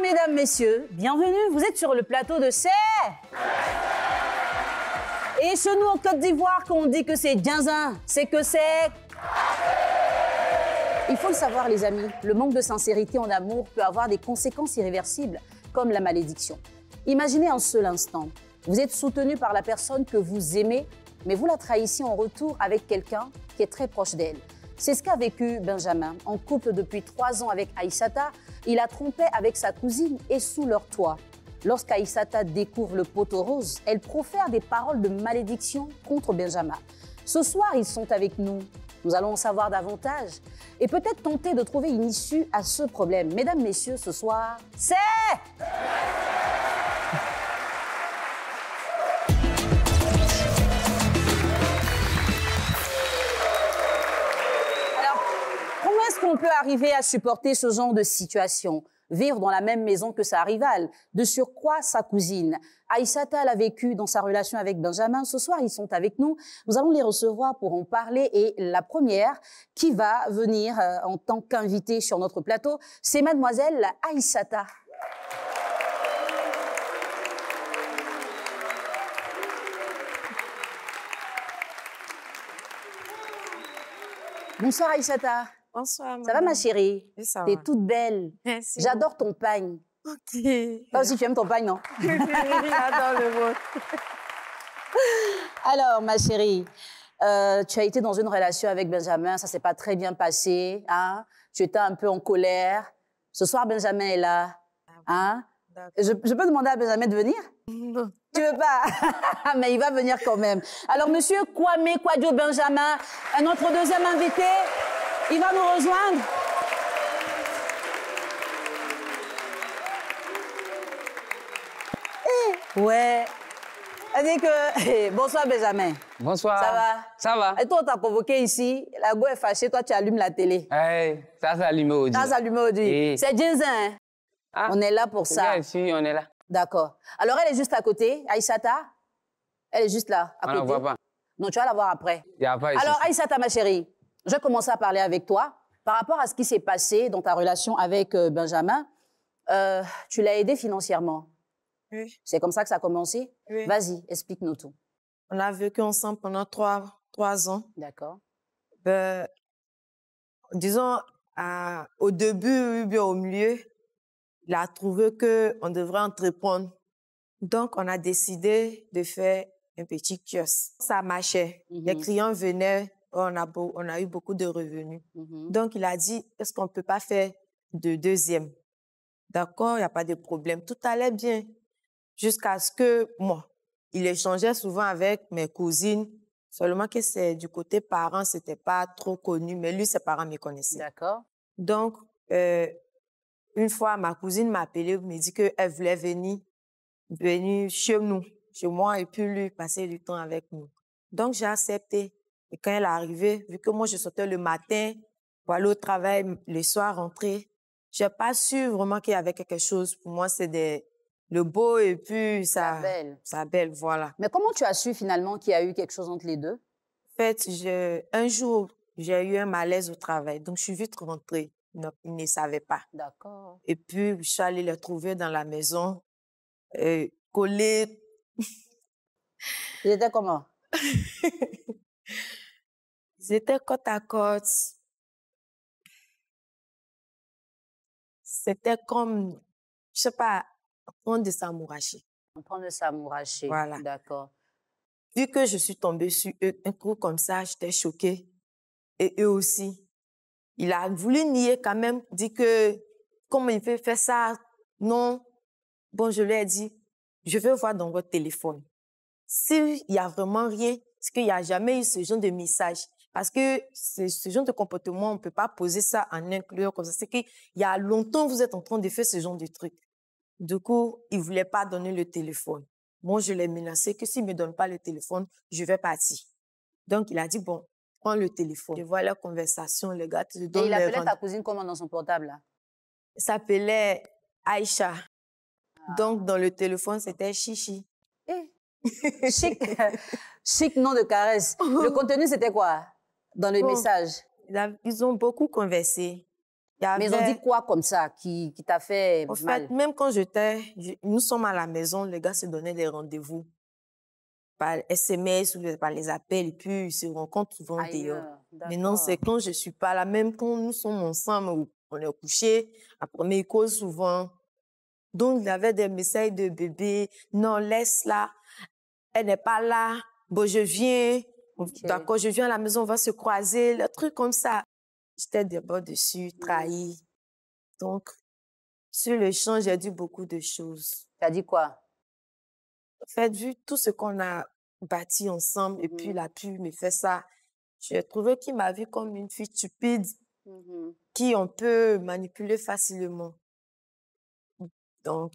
mesdames, messieurs, bienvenue. Vous êtes sur le plateau de C'est. Et chez nous, en Côte d'Ivoire, quand on dit que c'est Djinzin, c'est que c'est... Il faut le savoir, les amis, le manque de sincérité en amour peut avoir des conséquences irréversibles, comme la malédiction. Imaginez un seul instant, vous êtes soutenu par la personne que vous aimez, mais vous la trahissez en retour avec quelqu'un qui est très proche d'elle. C'est ce qu'a vécu Benjamin, en couple depuis 3 ans avec Aïssata. Il a trompé avec sa cousine et sous leur toit. Lorsqu'Aïssata découvre le poteau rose, elle profère des paroles de malédiction contre Benjamin. Ce soir, ils sont avec nous. Nous allons en savoir davantage et peut-être tenter de trouver une issue à ce problème. Mesdames, messieurs, ce soir, c'est... Alors, comment est-ce qu'on peut arriver à supporter ce genre de situation ? Vivre dans la même maison que sa rivale, de surcroît sa cousine. Aïssata l'a vécu dans sa relation avec Benjamin. Ce soir, ils sont avec nous. Nous allons les recevoir pour en parler. Et la première qui va venir en tant qu'invitée sur notre plateau, c'est mademoiselle Aïssata. Bonsoir Aïssata. Bonsoir, Ça va ma chérie? Oui, ça T'es va. toute belle. Merci. J'adore ton pagne. Ok. Toi aussi tu aimes ton pagne, non? J'adore le vôtre. Alors ma chérie, tu as été dans une relation avec Benjamin, ça s'est pas très bien passé, hein? Tu étais un peu en colère. Ce soir Benjamin est là, hein? Je peux demander à Benjamin de venir? Non. Tu veux pas? Mais il va venir quand même. Alors monsieur Kwame Kwadjo Benjamin, notre deuxième invité, il va nous rejoindre. Ouais. Elle dit que... Bonsoir Benjamin. Bonsoir. Ça va? Ça va. Et toi, on t'a convoqué ici, la go est fâchée, toi tu allumes la télé. Hey, ça c'est allumé au Ça s'allume aujourd'hui. Et... C'est Djinzin, hein? Ah, On est là pour ça. Bien sûr, on est là. D'accord. Alors elle est juste à côté, Aïssata. Elle est juste là, à On côté. ne voit pas. Non, tu vas la voir après. Il n'y a pas ici. Alors Aïssata, ma chérie, je vais commencer à parler avec toi par rapport à ce qui s'est passé dans ta relation avec Benjamin. Tu l'as aidé financièrement. Oui. C'est comme ça que ça a commencé? Oui. Vas-y, explique-nous tout. On a vécu ensemble pendant 3 ans. D'accord. Disons, au début, bien au milieu, il a trouvé qu'on devrait entreprendre. Donc, on a décidé de faire un petit kiosque. Ça marchait. Les clients venaient, on a eu beaucoup de revenus. Donc, il a dit, est-ce qu'on ne peut pas faire de deuxième? D'accord, il n'y a pas de problème. Tout allait bien. Jusqu'à ce que, moi, il échangeait souvent avec mes cousines, seulement que c'est du côté parents, c'était pas trop connu, mais lui, ses parents me connaissaient. D'accord. Donc, une fois, ma cousine m'a appelé, me dit qu'elle voulait venir chez nous, chez moi, et puis lui, passer du temps avec nous. Donc, j'ai accepté. Et quand elle est arrivée, vu que moi, je sortais le matin pour aller au travail, le soir, rentrer, j'ai pas su vraiment qu'il y avait quelque chose. Pour moi, c'est le beau et puis ça belle, voilà. Mais comment tu as su finalement qu'il y a eu quelque chose entre les deux? En fait, un jour, j'ai eu un malaise au travail, donc je suis vite rentrée. Il ne savait pas. D'accord. Et puis, je suis allée le trouver dans la maison, collé. Il était comment? Ils étaient côte à côte. C'était comme, je sais pas, on de s'amouracher. On prend de s'amouracher. Voilà. D'accord. Vu que je suis tombée sur eux, un coup comme ça, j'étais choquée. Et eux aussi. Il a voulu nier quand même, dit que, comment il peut faire ça? Non. Bon, je lui ai dit, je veux voir dans votre téléphone. S'il y a vraiment rien, c'est qu'il n'y a jamais eu ce genre de message. Parce que ce genre de comportement, on ne peut pas poser ça en incluant comme ça. C'est qu'il y a longtemps, vous êtes en train de faire ce genre de truc. Du coup, il ne voulait pas donner le téléphone. Moi, je l'ai menacé que s'il ne me donne pas le téléphone, je vais partir. Donc, il a dit, bon, prends le téléphone. Je vois la conversation, le gars te donne. Et il appelait ta cousine comment dans son portable, là? Il s'appelait Aïcha. Donc, dans le téléphone, c'était Chichi. Chic, chic nom de caresse. Le contenu, c'était quoi dans le message? Ils ont beaucoup conversé. avait... Mais ils ont dit quoi comme ça qui t'a fait En mal? fait, même quand nous sommes à la maison, les gars se donnaient des rendez-vous par SMS ou par les appels et puis ils se rencontrent souvent dehors. Maintenant, c'est quand je suis pas là, même quand nous sommes ensemble ou on est couché, après ils causent souvent. Donc, il y avait des messages de bébé, non, laisse-la, elle n'est pas là, bon, je viens, d'accord, je viens à la maison, on va se croiser, le truc comme ça. J'étais d'abord dessus, trahi. Donc, sur le champ, j'ai dit beaucoup de choses. Tu as dit quoi? En fait, vu tout ce qu'on a bâti ensemble, et puis il a pu me faire ça, j'ai trouvé qu'il m'a vu comme une fille stupide, qui on peut manipuler facilement. Donc,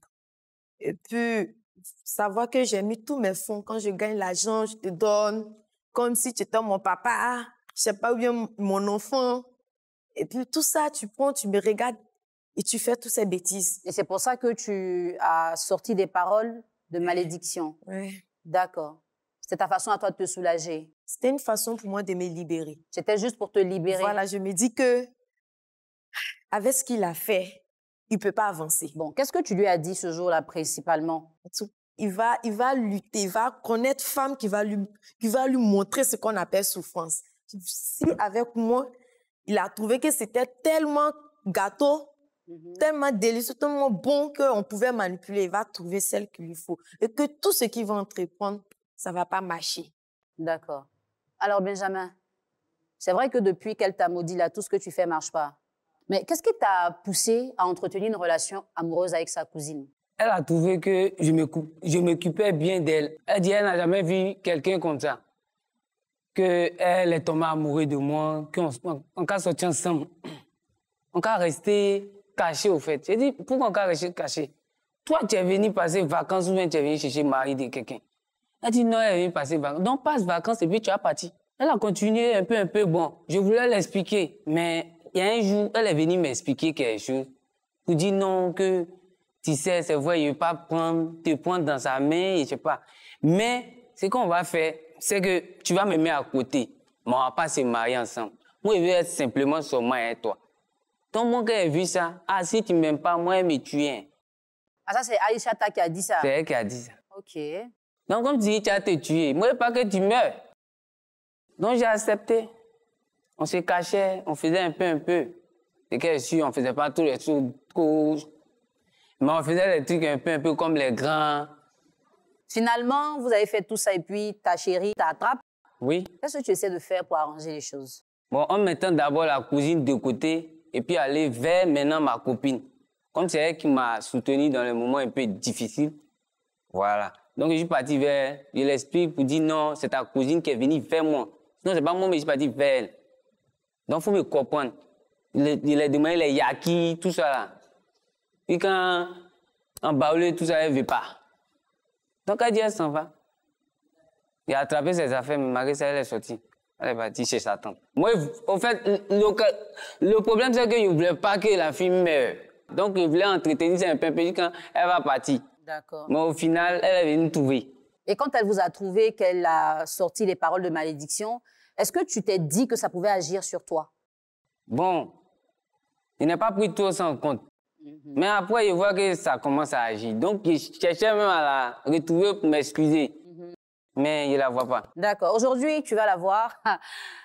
et puis, savoir que j'ai mis tous mes fonds, quand je gagne l'argent, je te donne, comme si tu étais mon papa, je sais pas, ou bien mon enfant. Et puis, tout ça, tu prends, tu me regardes et tu fais toutes ces bêtises. Et c'est pour ça que tu as sorti des paroles de malédiction. Oui. D'accord. C'était ta façon à toi de te soulager. C'était une façon pour moi de me libérer. C'était juste pour te libérer. Voilà, je me dis que, avec ce qu'il a fait, il ne peut pas avancer. Bon, qu'est-ce que tu lui as dit ce jour-là principalement? Il va lutter, il va connaître femme qui va lui montrer ce qu'on appelle souffrance. Si avec moi, il a trouvé que c'était tellement gâteau, tellement délicieux, tellement bon qu'on pouvait manipuler, il va trouver celle qu'il lui faut. Et que tout ce qu'il va entreprendre, ça ne va pas marcher. D'accord. Alors, Benjamin, c'est vrai que depuis qu'elle t'a maudit, là, tout ce que tu fais ne marche pas. Mais qu'est-ce qui t'a poussé à entretenir une relation amoureuse avec sa cousine? Elle a trouvé que je m'occupais bien d'elle. Elle dit qu'elle n'a jamais vu quelqu'un comme ça. Qu'elle est tombée amoureuse de moi, qu'on a sorti ensemble. On a resté caché, au fait. J'ai dit, pourquoi on a resté caché? Toi, tu es venu passer vacances ou bien tu es venu chercher le mari de quelqu'un. Elle dit, non, elle est venue passer vacances. Donc, passe vacances et puis tu as parti. Elle a continué un peu. Bon, je voulais l'expliquer, mais il y a un jour, elle est venue m'expliquer quelque chose. Pour dire non, que tu sais, c'est vrai, il ne veut pas te prendre dans sa main, je ne sais pas. Mais ce qu'on va faire, c'est que tu vas me mettre à côté. Mais on ne va pas se marier ensemble. Moi, je veux être simplement seulement avec toi. Donc, moi, quand j'ai vu ça, si tu ne m'aimes pas, moi, elle me tue. Ah, ça, c'est Aïchata qui a dit ça? C'est elle qui a dit ça. OK. Donc, comme tu dis, tu vas te tuer. Moi, je veux pas que tu meurs. Donc, j'ai accepté. On se cachait, on faisait un peu. Et qu'elle est sûre, on ne faisait pas tous les trucs courts. Mais on faisait les trucs un peu comme les grands. Finalement, vous avez fait tout ça et puis ta chérie t'attrape. Oui. Qu'est-ce que tu essaies de faire pour arranger les choses? Bon, en mettant d'abord la cousine de côté et puis aller vers maintenant ma copine. Comme c'est elle qui m'a soutenu dans les moments un peu difficiles. Voilà. Donc, je suis parti vers elle. Je l'explique pour dire non, c'est ta cousine qui est venue vers moi. Sinon, c'est pas moi, mais je suis parti vers elle. Donc, il faut me comprendre. Il a demandé les yakis, tout ça là. Puis quand en baoulé, tout ça, elle ne veut pas. Donc, elle dit, elle s'en va. Il a attrapé ses affaires, mais malgré ça, elle est sortie. Elle est partie chez sa tante. Moi, en fait, le problème, c'est que je ne voulais pas que la fille meure. Donc, je voulais entretenir ça un peu quand elle va partir. D'accord. Mais au final, elle est venue me trouver. Et quand elle vous a trouvé, qu'elle a sorti les paroles de malédiction, est-ce que tu t'es dit que ça pouvait agir sur toi? Bon, je n'ai pas pris tout ça en compte. Mais après, je vois que ça commence à agir. Donc, je cherchais même à la retrouver pour m'excuser. Mais je ne la vois pas. D'accord. Aujourd'hui, tu vas la voir.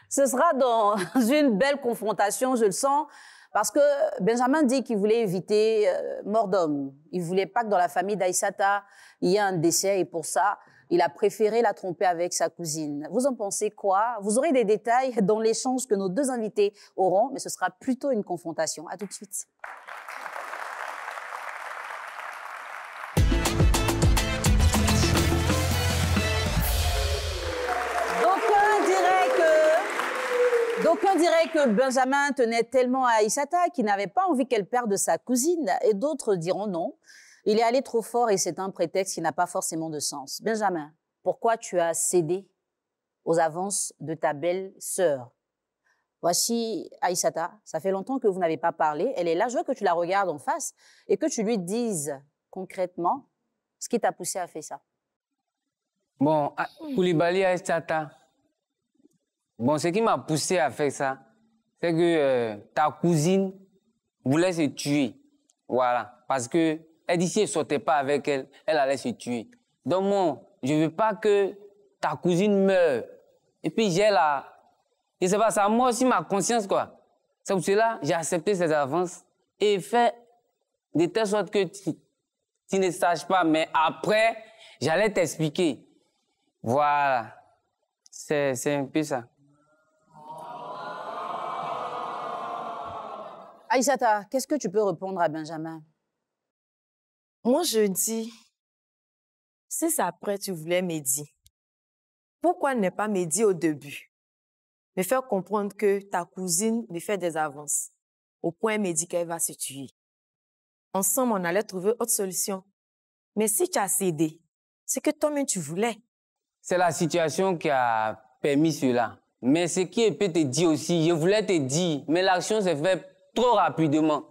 Ce sera dans une belle confrontation, je le sens. Parce que Benjamin dit qu'il voulait éviter mort d'homme. Il ne voulait pas que dans la famille d'Aïssata, il y ait un décès. Et pour ça, il a préféré la tromper avec sa cousine. Vous en pensez quoi? Vous aurez des détails dans l'échange que nos deux invités auront, mais ce sera plutôt une confrontation. À tout de suite. D'aucuns diraient que Benjamin tenait tellement à Aïssata qu'il n'avait pas envie qu'elle perde sa cousine. Et d'autres diront non. Il est allé trop fort et c'est un prétexte qui n'a pas forcément de sens. Benjamin, pourquoi tu as cédé aux avances de ta belle-sœur? Voici Aïssata. Ça fait longtemps que vous n'avez pas parlé. Elle est là. Je veux que tu la regardes en face et que tu lui dises concrètement ce qui t'a poussé à faire ça. Bon, Koulibaly Aïssata. Bon, ce qui m'a poussé à faire ça, c'est que ta cousine voulait se tuer. Voilà. Parce que elle dit si elle ne sortait pas avec elle, elle allait se tuer. Donc moi, je ne veux pas que ta cousine meure. Et puis j'ai la... Je ne sais pas, ça moi aussi ma conscience, quoi. C'est pour cela j'ai accepté ces avances et fait de telle sorte que tu ne saches pas. Mais après, j'allais t'expliquer. Voilà. C'est un peu ça. Aïssata, qu'est-ce que tu peux répondre à Benjamin? Moi, je dis, si c'est après tu voulais me dire, pourquoi ne pas me dire au début? Me faire comprendre que ta cousine me fait des avances. Au point, elle me dit qu'elle va se tuer. Ensemble, on allait trouver autre solution. Mais si tu as cédé, c'est que toi-même tu voulais. C'est la situation qui a permis cela. Mais ce qui peut te dire aussi, je voulais te dire, mais l'action s'est faite trop rapidement.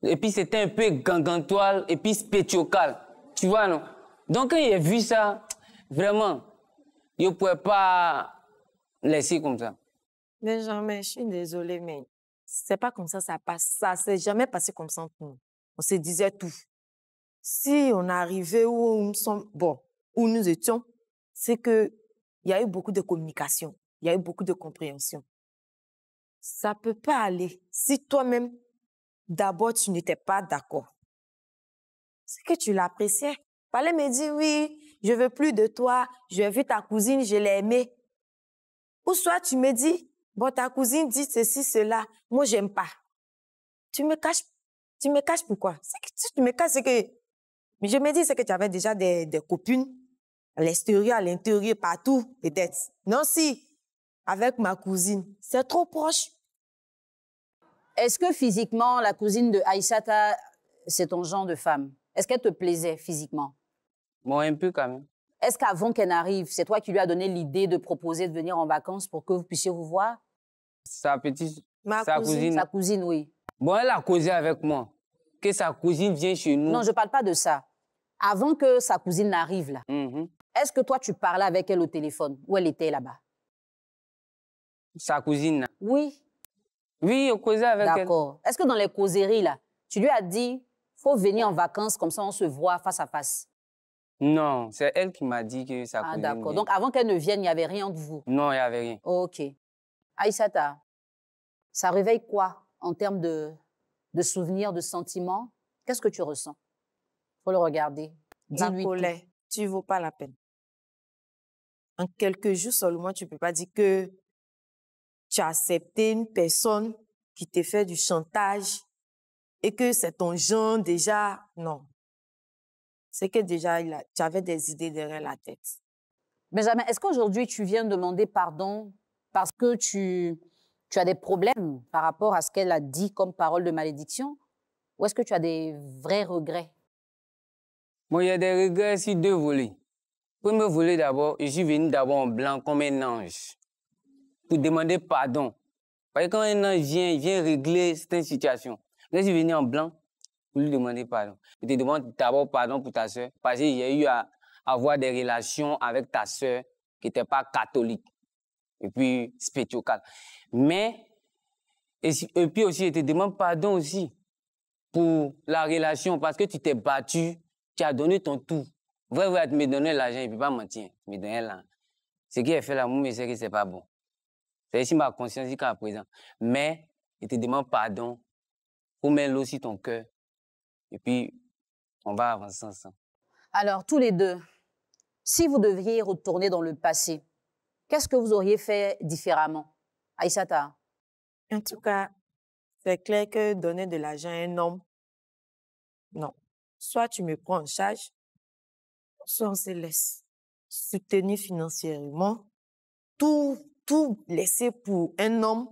Et puis c'était un peu gangantoile et puis spétiocal. Tu vois, non? Donc quand j'ai vu ça, vraiment, je ne pouvais pas laisser comme ça. Benjamin, je suis désolée, mais c'est pas comme ça passe. Ça s'est jamais passé comme ça entre nous. On se disait tout. Si on arrivait où nous sommes, bon, où nous étions, c'est que il y a eu beaucoup de communication, il y a eu beaucoup de compréhension. Ça peut pas aller si toi-même, d'abord, tu n'étais pas d'accord. C'est que tu l'appréciais. Fallait me dire, oui, je veux plus de toi, j'ai vu ta cousine, je l'ai aimée. Ou soit tu me dis, bon, ta cousine dit ceci, cela, moi, j'aime pas. Tu me caches pourquoi? C'est que si tu me caches, c'est que, mais je me dis, c'est que tu avais déjà des copines, à l'extérieur, à l'intérieur, partout, peut-être. Non, si, avec ma cousine, c'est trop proche. Est-ce que physiquement, la cousine de Aïssata, c'est ton genre de femme? Est-ce qu'elle te plaisait physiquement? Bon, un peu quand même. Est-ce qu'avant qu'elle n'arrive, c'est toi qui lui as donné l'idée de proposer de venir en vacances pour que vous puissiez vous voir? Sa petite... Ma sa cousine. Sa cousine, oui. Bon, elle a causé avec moi. Que sa cousine vienne chez nous. Non, je ne parle pas de ça. Avant que sa cousine n'arrive là, est-ce que toi, tu parlais avec elle au téléphone ou elle était là-bas? Sa cousine, là. Oui. Oui, on causait avec elle. D'accord. Est-ce que dans les causeries, là, tu lui as dit, faut venir en vacances, comme ça on se voit face à face? Non, c'est elle qui m'a dit que sa cousine D'accord. vient. Donc, avant qu'elle ne vienne, il n'y avait rien entre vous? Non, il n'y avait rien. OK. Aïssata, ça réveille quoi en termes de souvenirs, de sentiments? Qu'est-ce que tu ressens? Il faut le regarder. La Dis-lui colère, tu ne vaux pas la peine. En quelques jours seulement, tu ne peux pas dire que tu as accepté une personne qui te fait du chantage et que c'est ton genre déjà. Non. C'est que déjà, tu avais des idées derrière la tête. Benjamin, est-ce qu'aujourd'hui, tu viens demander pardon parce que tu as des problèmes par rapport à ce qu'elle a dit comme parole de malédiction? Ou est-ce que tu as des vrais regrets? Bon, il y a des regrets sur deux volets. Premier volet d'abord, je suis venu d'abord en blanc comme un ange pour demander pardon. Parce que quand un ange vient, il vient régler cette situation. Là, je suis venu en blanc pour lui demander pardon. Je te demande d'abord pardon pour ta soeur parce que j'ai eu à avoir des relations avec ta soeur qui n'était pas catholique et puis spirituelle. Mais, et puis aussi, je te demande pardon aussi pour la relation parce que tu t'es battu, tu as donné ton tout. Vrai, tu me donnais l'argent, il ne peut pas mentir. Tu me donnais l'argent. Ce qui est fait l'amour, mais c'est que ce n'est pas bon. C'est ici ma conscience jusqu'à présent. Mais, je te demande pardon pour mettre l'eau sur ton cœur. Et puis, on va avancer ensemble. Alors, tous les deux, si vous deviez retourner dans le passé, qu'est-ce que vous auriez fait différemment? Aïssata? En tout cas, c'est clair que donner de l'argent à un homme, non. Soit tu me prends en charge, soit on se laisse soutenir financièrement. Tout laisser pour un homme,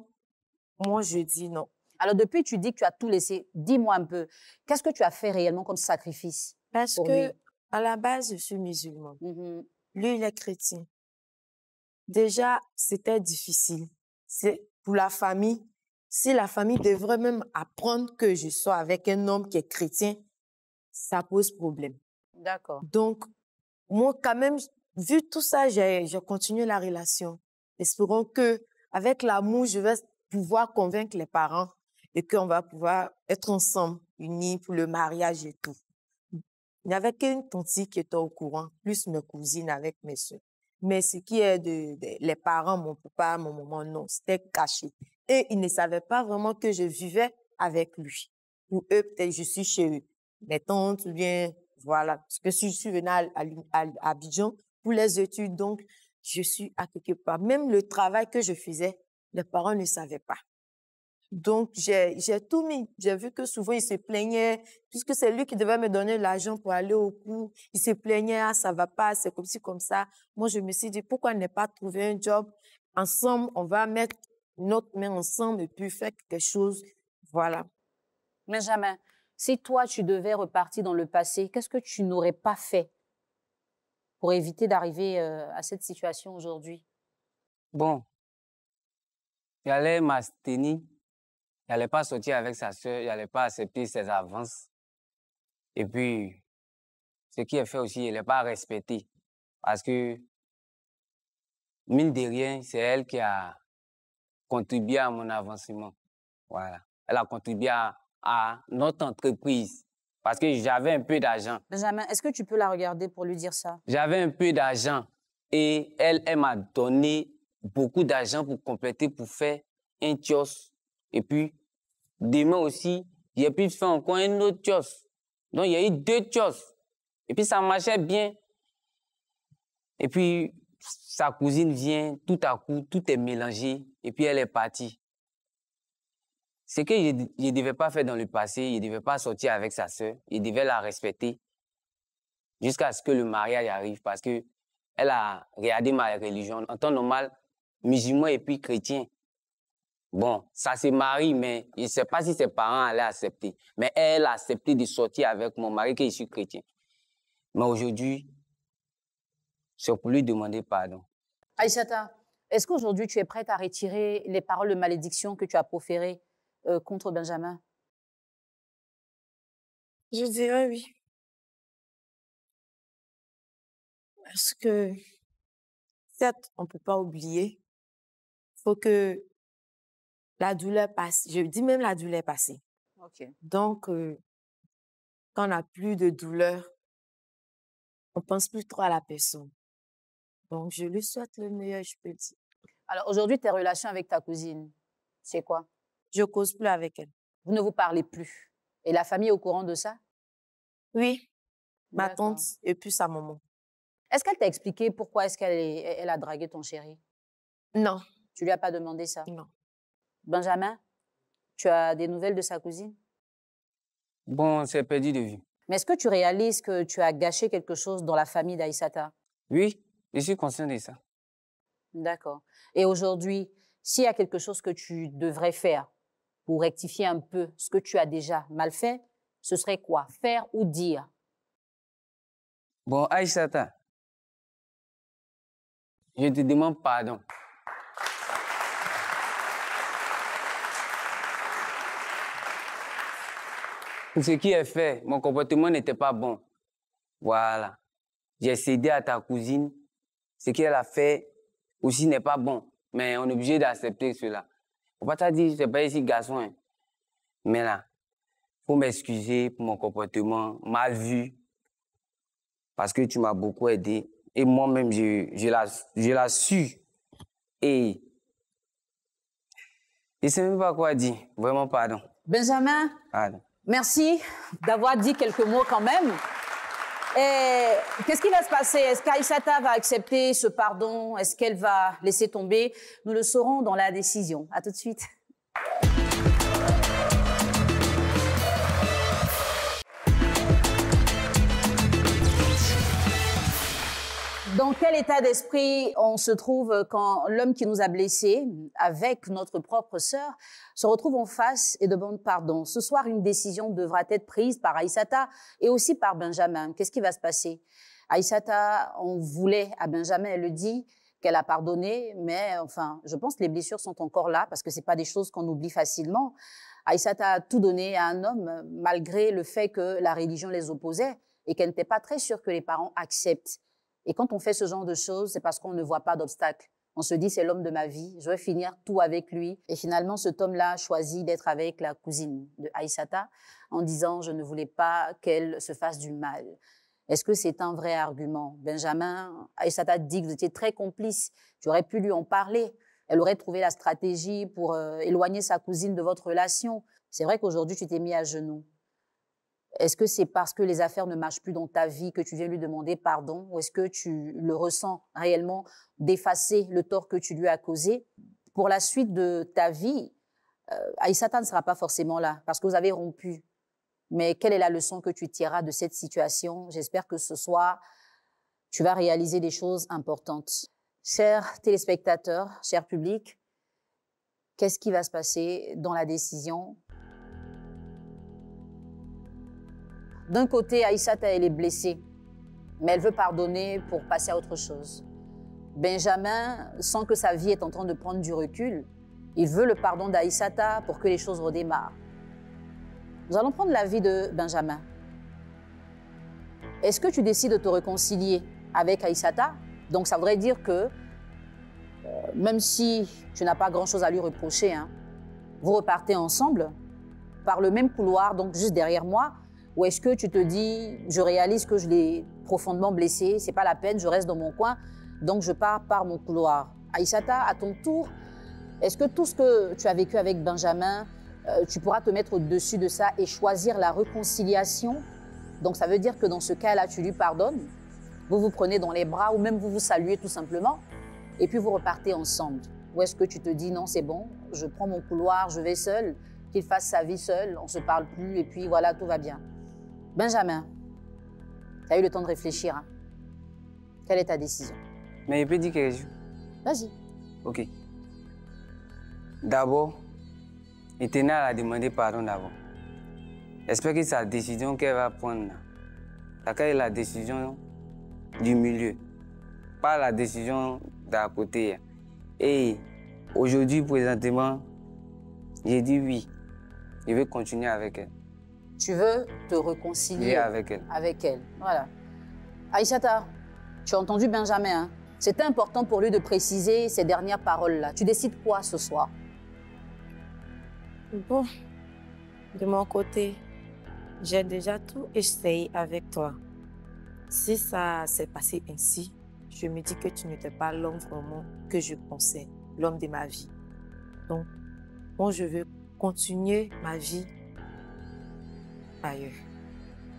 moi je dis non. Alors, depuis tu dis que tu as tout laissé, dis-moi un peu, qu'est-ce que tu as fait réellement comme sacrifice? Parce pour que, lui? à la base, je suis musulmane. Lui, il est chrétien. Déjà, c'était difficile. C'est pour la famille. Si la famille devrait même apprendre que je sois avec un homme qui est chrétien, ça pose problème. D'accord. Donc, moi, quand même, vu tout ça, j'ai continué la relation. Espérons que, avec l'amour, je vais pouvoir convaincre les parents et qu'on va pouvoir être ensemble, unis pour le mariage et tout. Il n'y avait qu'une tante qui était au courant, plus mes cousines avec mes soeurs. Mais ce qui est les parents, mon papa, mon maman, non, c'était caché. Et ils ne savaient pas vraiment que je vivais avec lui. Pour eux, peut-être je suis chez mes tantes ou bien, voilà. Parce que si je suis venue à Abidjan pour les études, donc je suis à quelque part. Même le travail que je faisais, les parents ne savaient pas. Donc, j'ai tout mis. J'ai vu que souvent, il se plaignait, puisque c'est lui qui devait me donner l'argent pour aller au cours. Il se plaignait, ah, ça va pas, c'est comme ci, comme ça. Moi, je me suis dit, pourquoi ne pas trouver un job ensemble? On va mettre notre main ensemble et puis faire quelque chose. Voilà. Benjamin, si toi, tu devais repartir dans le passé, qu'est-ce que tu n'aurais pas fait pour éviter d'arriver à cette situation aujourd'hui? Bon, j'allais m'abstenir. Il n'allait pas sortir avec sa soeur, il n'allait pas accepter ses avances. Et puis, ce qui est fait aussi, il n'est pas respecté. Parce que, mine de rien, c'est elle qui a contribué à mon avancement. Voilà. Elle a contribué à notre entreprise. Parce que j'avais un peu d'argent. Benjamin, est-ce que tu peux la regarder pour lui dire ça? J'avais un peu d'argent. Et elle m'a donné beaucoup d'argent pour compléter, pour faire un kiosque. Et puis, demain aussi, j'ai pu faire encore un autre kiosque. Donc, il y a eu 2 kiosques. Et puis, ça marchait bien. Et puis, sa cousine vient, tout à coup, tout est mélangé. Et puis, elle est partie. Ce que je ne devais pas faire dans le passé, je ne devais pas sortir avec sa sœur. Je devais la respecter jusqu'à ce que le mariage arrive. Parce qu'elle a regardé ma religion. En temps normal, musulman et puis chrétien. Bon, ça se marie, mais je ne sais pas si ses parents allaient accepter. Mais elle a accepté de sortir avec mon mari, que je suis chrétien. Mais aujourd'hui, c'est pour lui demander pardon. Aïssata, est-ce qu'aujourd'hui, tu es prête à retirer les paroles de malédiction que tu as proférées contre Benjamin? Je dirais oui. Parce que, certes, on ne peut pas oublier. Il faut que la douleur passe. Je dis même la douleur passée. Ok. Donc, quand on n'a plus de douleur, on ne pense plus trop à la personne. Donc, je lui souhaite le meilleur, je peux dire. Alors aujourd'hui, tes relations avec ta cousine, c'est quoi? Je ne cause plus avec elle. Vous ne vous parlez plus. Et la famille est au courant de ça? Oui, ma D'accord. tante et puis sa maman. Est-ce qu'elle t'a expliqué pourquoi est-ce qu'elle a dragué ton chéri? Non, Tu lui as pas demandé ça? non. Benjamin, tu as des nouvelles de sa cousine? Bon, c'est perdu de vue. Mais est-ce que tu réalises que tu as gâché quelque chose dans la famille d'Aïssata? Oui, je suis conscient de ça. D'accord. Et aujourd'hui, s'il y a quelque chose que tu devrais faire pour rectifier un peu ce que tu as déjà mal fait, ce serait quoi? Faire ou dire? Bon, Aïssata, je te demande pardon. Pour ce qui est fait, mon comportement n'était pas bon. Voilà. J'ai cédé à ta cousine. Ce qu'elle a fait aussi n'est pas bon. Mais on est obligé d'accepter cela. Faut pas t'a dire, c'est pas ici garçon. Hein. Mais là, faut m'excuser pour mon comportement mal vu. Parce que tu m'as beaucoup aidé. Et moi-même, je l'ai su. Et je ne sais même pas quoi dire. Vraiment, pardon. Benjamin, Pardon. merci d'avoir dit quelques mots quand même. Et qu'est-ce qui va se passer? Est-ce qu'Aïssata va accepter ce pardon? Est-ce qu'elle va laisser tomber? Nous le saurons dans la décision. À tout de suite. Dans quel état d'esprit on se trouve quand l'homme qui nous a blessés, avec notre propre sœur, se retrouve en face et demande pardon? Ce soir, une décision devra être prise par Aïssata et aussi par Benjamin. Qu'est-ce qui va se passer? Aïssata, on voulait à Benjamin, elle le dit, qu'elle a pardonné, mais enfin, je pense que les blessures sont encore là parce que c'est pas des choses qu'on oublie facilement. Aïssata a tout donné à un homme, malgré le fait que la religion les opposait et qu'elle n'était pas très sûre que les parents acceptent. Et quand on fait ce genre de choses, c'est parce qu'on ne voit pas d'obstacle. On se dit, c'est l'homme de ma vie, je vais finir tout avec lui. Et finalement, cet homme-là choisit d'être avec la cousine de Aïssata en disant, je ne voulais pas qu'elle se fasse du mal. Est-ce que c'est un vrai argument? Benjamin, Aïssata dit que vous étiez très complice. Tu aurais pu lui en parler. Elle aurait trouvé la stratégie pour éloigner sa cousine de votre relation. C'est vrai qu'aujourd'hui, tu t'es mis à genoux. Est-ce que c'est parce que les affaires ne marchent plus dans ta vie que tu viens lui demander pardon? Ou est-ce que tu le ressens réellement d'effacer le tort que tu lui as causé? Pour la suite de ta vie, Aïssata ne sera pas forcément là parce que vous avez rompu. Mais quelle est la leçon que tu tireras de cette situation? J'espère que ce soir, tu vas réaliser des choses importantes. Chers téléspectateurs, cher public, qu'est-ce qui va se passer dans la décision? D'un côté, Aïssata, elle est blessée, mais elle veut pardonner pour passer à autre chose. Benjamin sent que sa vie est en train de prendre du recul. Il veut le pardon d'Aïssata pour que les choses redémarrent. Nous allons prendre l'avis de Benjamin. Est-ce que tu décides de te réconcilier avec Aïssata? Donc, ça voudrait dire que, même si tu n'as pas grand-chose à lui reprocher, hein, vous repartez ensemble par le même couloir, donc juste derrière moi. Ou est-ce que tu te dis, je réalise que je l'ai profondément blessé, c'est pas la peine, je reste dans mon coin, donc je pars par mon couloir. Aïssata, à ton tour, est-ce que tout ce que tu as vécu avec Benjamin, tu pourras te mettre au-dessus de ça et choisir la réconciliation? Donc ça veut dire que dans ce cas-là, tu lui pardonnes, vous vous prenez dans les bras ou même vous vous saluez tout simplement et puis vous repartez ensemble. Ou est-ce que tu te dis, non, c'est bon, je prends mon couloir, je vais seul, qu'il fasse sa vie seul, on ne se parle plus et puis voilà, tout va bien. Benjamin, tu as eu le temps de réfléchir. Hein? Quelle est ta décision? Mais il peut dire quelque chose. Vas-y. Ok. D'abord, il tenait à la demander pardon d'abord. J'espère que sa décision qu'elle va prendre, c'est la décision du milieu, pas la décision d'à côté. Et aujourd'hui, présentement, j'ai dit oui. Je vais continuer avec elle. Tu veux te réconcilier avec elle. Avec elle, voilà. Aïssata, tu as entendu Benjamin, hein? C'était important pour lui de préciser ces dernières paroles-là. Tu décides quoi ce soir? Bon, de mon côté, j'ai déjà tout essayé avec toi. Si ça s'est passé ainsi, je me dis que tu n'étais pas l'homme vraiment que je pensais, l'homme de ma vie. Donc, moi, je veux continuer ma vie ailleurs,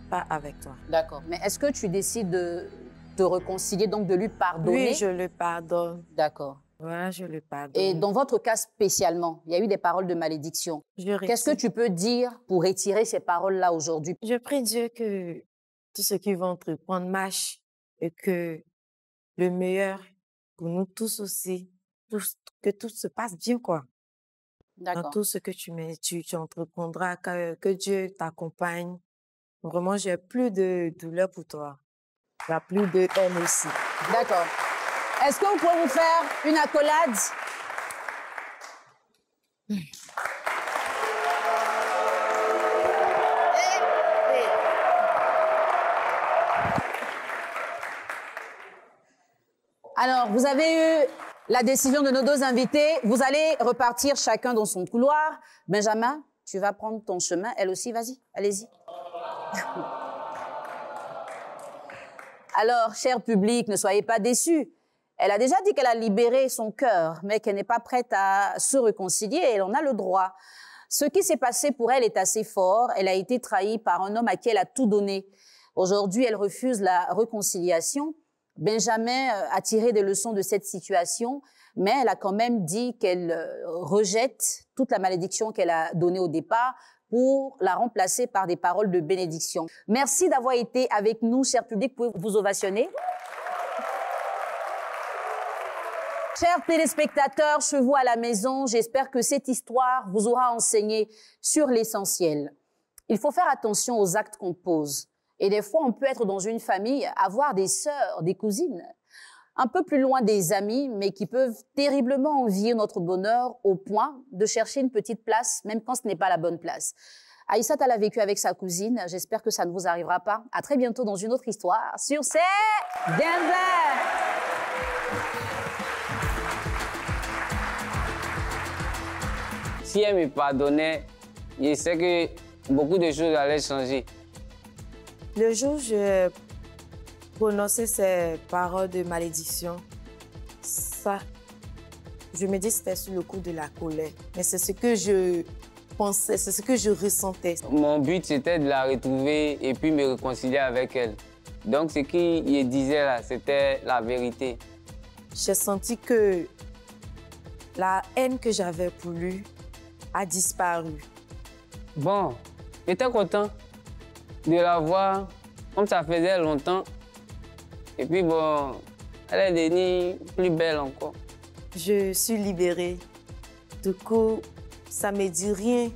pas avec toi. D'accord. Mais est-ce que tu décides de te réconcilier, donc de lui pardonner? Oui, je le pardonne. D'accord. Voilà, je le pardonne. Et dans votre cas spécialement, il y a eu des paroles de malédiction. Qu'est-ce que tu peux dire pour retirer ces paroles-là aujourd'hui? Je prie Dieu que tout ce qui va entreprendre marche et que le meilleur pour nous tous aussi, que tout se passe bien, quoi. Dans tout ce que tu entreprendras, que Dieu t'accompagne. Vraiment, j'ai plus de douleur pour toi. Il n'y a plus de haine aussi. D'accord. Est-ce que vous pouvez vous faire une accolade? Alors, vous avez eu la décision de nos deux invités. Vous allez repartir chacun dans son couloir. Benjamin, tu vas prendre ton chemin. Elle aussi, vas-y, allez-y. Alors, cher public, ne soyez pas déçus. Elle a déjà dit qu'elle a libéré son cœur, mais qu'elle n'est pas prête à se réconcilier et elle en a le droit. Ce qui s'est passé pour elle est assez fort. Elle a été trahie par un homme à qui elle a tout donné. Aujourd'hui, elle refuse la réconciliation. Benjamin a tiré des leçons de cette situation, mais elle a quand même dit qu'elle rejette toute la malédiction qu'elle a donnée au départ pour la remplacer par des paroles de bénédiction. Merci d'avoir été avec nous, cher public. Vous pouvez vous ovationner. Chers téléspectateurs, chez vous à la maison, j'espère que cette histoire vous aura enseigné sur l'essentiel. Il faut faire attention aux actes qu'on pose. Et des fois, on peut être dans une famille, avoir des sœurs, des cousines, un peu plus loin des amis, mais qui peuvent terriblement envier notre bonheur au point de chercher une petite place, même quand ce n'est pas la bonne place. Aïssata l'a vécu avec sa cousine. J'espère que ça ne vous arrivera pas. À très bientôt dans une autre histoire sur C'est Denver. si elle me pardonnait, je sais que beaucoup de choses allaient changer. Le jour où j'ai prononcé ces paroles de malédiction, ça, je me dis que c'était sur le coup de la colère. Mais c'est ce que je pensais, c'est ce que je ressentais. Mon but, c'était de la retrouver et puis me réconcilier avec elle. Donc, ce qu'il disait là, c'était la vérité. J'ai senti que la haine que j'avais pour lui a disparu. Bon, j'étais content de la voir, comme ça faisait longtemps. Et puis bon, elle est devenue plus belle encore. Je suis libérée. Du coup, ça ne me dit rien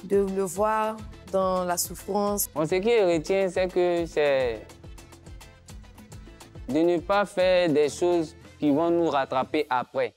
de le voir dans la souffrance. Bon, ce qui retient, c'est que c'est de ne pas faire des choses qui vont nous rattraper après.